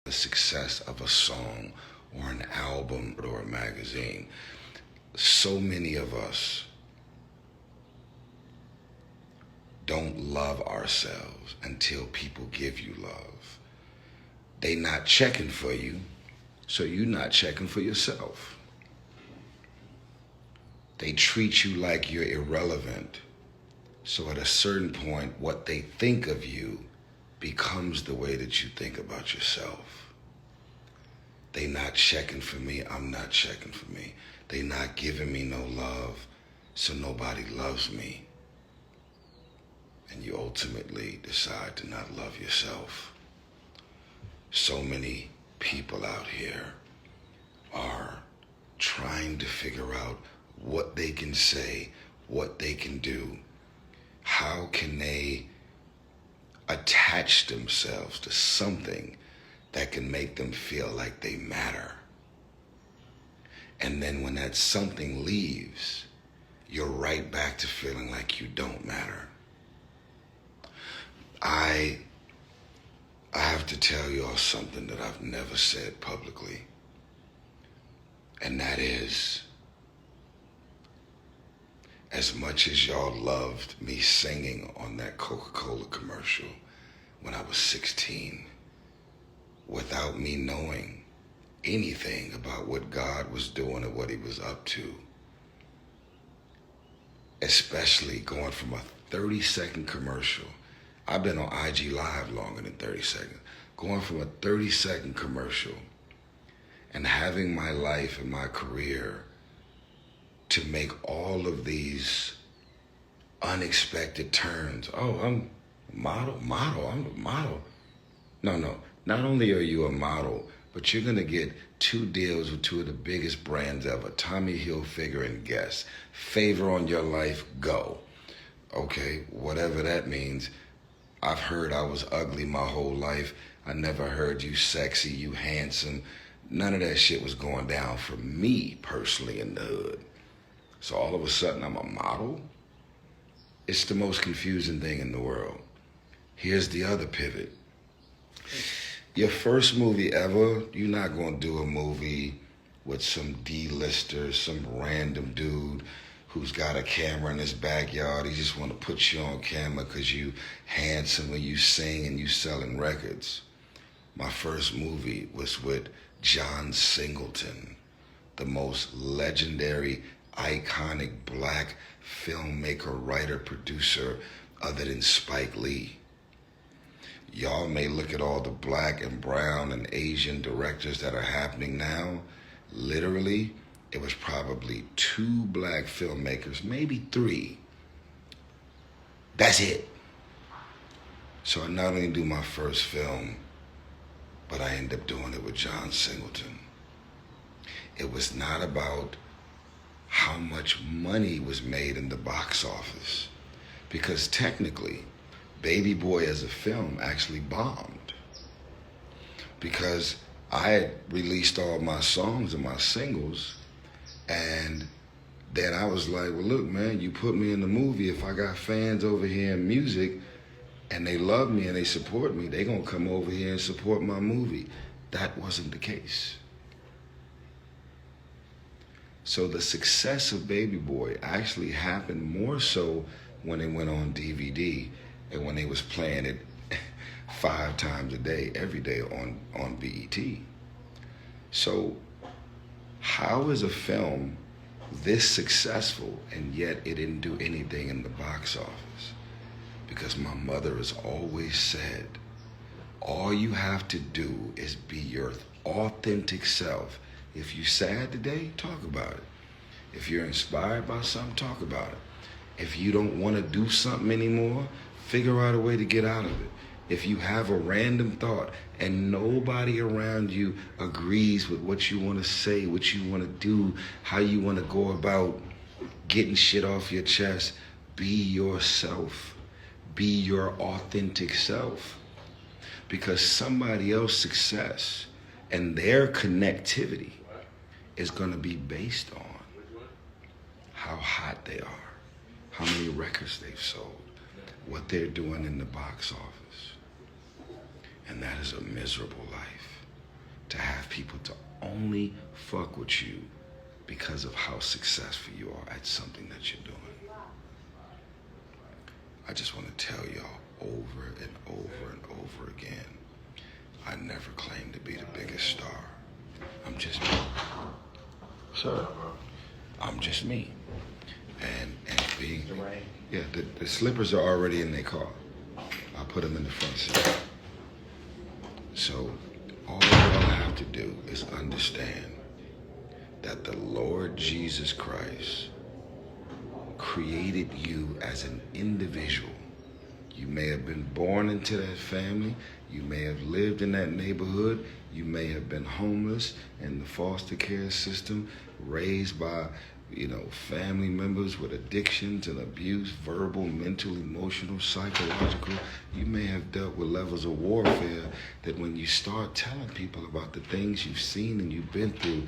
the success of a song or an album or a magazine. So many of us don't love ourselves until people give you love. They not checking for you, so you not checking for yourself. They treat you like you're irrelevant, so at a certain point, what they think of you becomes the way that you think about yourself. They not checking for me, I'm not checking for me. They not giving me no love, so nobody loves me. And you ultimately decide to not love yourself. So many people out here are trying to figure out what they can say, what they can do. How can they attach themselves to something that can make them feel like they matter? And then when that something leaves, you're right back to feeling like you don't matter. I have to tell y'all something that I've never said publicly. And that is, as much as y'all loved me singing on that Coca-Cola commercial when I was 16, without me knowing anything about what God was doing or what he was up to, especially going from a 30-second commercial. I've been on IG Live longer than 30 seconds. Going from a 30-second commercial and having my life and my career to make all of these unexpected turns. Oh, I'm a model, I'm a model. No. Not only are you a model, but you're gonna get 2 deals with 2 of the biggest brands ever. Tommy Hilfiger and Guess. Favor on your life, go. Okay, whatever that means. I've heard I was ugly my whole life. I never heard you sexy, you handsome. None of that shit was going down for me personally in the hood. So all of a sudden I'm a model? It's the most confusing thing in the world. Here's the other pivot. Your first movie ever, you're not gonna do a movie with some D-lister, some random dude who's got a camera in his backyard. He just wanna put you on camera because you handsome and you sing and you selling records. My first movie was with John Singleton, the most legendary, iconic black filmmaker, writer, producer other than Spike Lee. Y'all may look at all the black and brown and Asian directors that are happening now. Literally, it was probably 2 black filmmakers, maybe 3. That's it. So I not only do my first film, but I end up doing it with John Singleton. It was not about how much money was made in the box office, because technically, Baby Boy as a film actually bombed, because I had released all my songs and my singles, and then I was like, well, look, man, you put me in the movie. If I got fans over here in music and they love me and they support me, they gonna come over here and support my movie. That wasn't the case. So the success of Baby Boy actually happened more so when it went on DVD and when they was playing it 5 times a day, every day on BET. So how is a film this successful and yet it didn't do anything in the box office? Because my mother has always said, all you have to do is be your authentic self. If you're sad today, talk about it. If you're inspired by something, talk about it. If you don't want to do something anymore, figure out a way to get out of it. If you have a random thought and nobody around you agrees with what you want to say, what you want to do, how you want to go about getting shit off your chest, be yourself. Be your authentic self. Because somebody else's success and their connectivity is going to be based on how hot they are, how many records they've sold, what they're doing in the box office. And that is a miserable life. to have people to only fuck with you because of how successful you are at something that you're doing. I just want to tell y'all over and over and over again, I never claimed to be the biggest star. I'm just me. Sir, I'm just me. And being, yeah, the slippers are already in their car. I put them in the front seat. So all y'all have to do is understand that the Lord Jesus Christ created you as an individual. You may have been born into that family. You may have lived in that neighborhood. You may have been homeless in the foster care system, raised by, family members with addictions and abuse, verbal, mental, emotional, psychological. You may have dealt with levels of warfare that when you start telling people about the things you've seen and you've been through,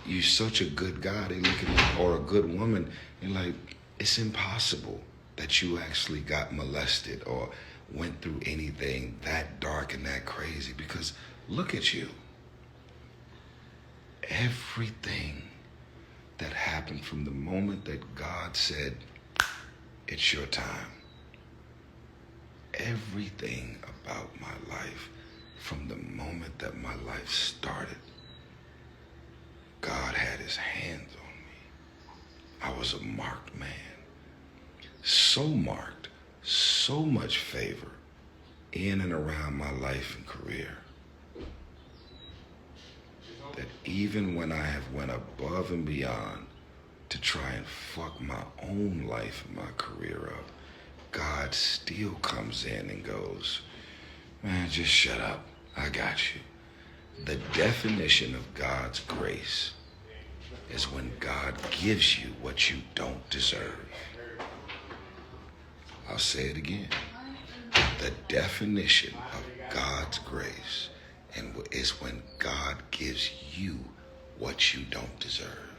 you're such a good guy, they look at you, or a good woman, and like, it's impossible that you actually got molested or went through anything that dark and that crazy, because look at you. Everything that happened from the moment that God said, it's your time. Everything about my life, from the moment that my life started, God had his hands on me. I was a marked man. So marked, so much favor in and around my life and career, that even when I have went above and beyond to try and fuck my own life and my career up, God still comes in and goes, man, just shut up. I got you. The definition of God's grace is when God gives you what you don't deserve. I'll say it again. The definition of God's grace is when God gives you what you don't deserve.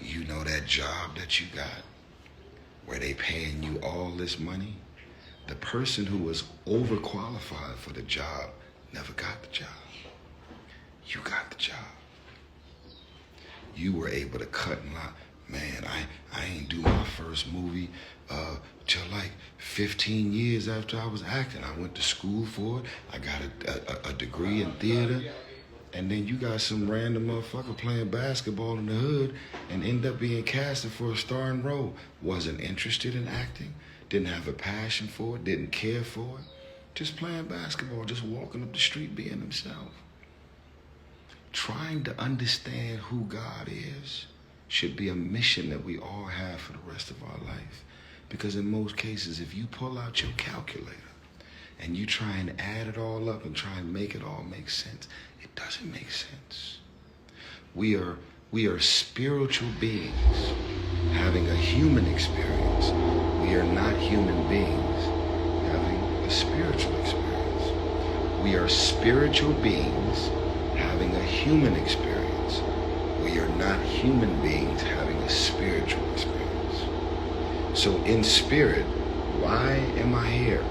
You know that job that you got where they paying you all this money? The person who was overqualified for the job never got the job. You got the job. You were able to cut and line. Man, I ain't do my first movie till like 15 years after I was acting. I went to school for it. I got a degree in theater. And then you got some random motherfucker playing basketball in the hood and end up being casted for a starring role. Wasn't interested in acting, didn't have a passion for it, didn't care for it. Just playing basketball, just walking up the street being himself. Trying to understand who God is should be a mission that we all have for the rest of our life. Because in most cases, if you pull out your calculator and you try and add it all up and try and make it all make sense, it doesn't make sense. We are spiritual beings having a human experience. We are not human beings having a spiritual experience. We are spiritual beings having a human experience. We are not human beings having a spiritual experience. So in spirit, why am I here?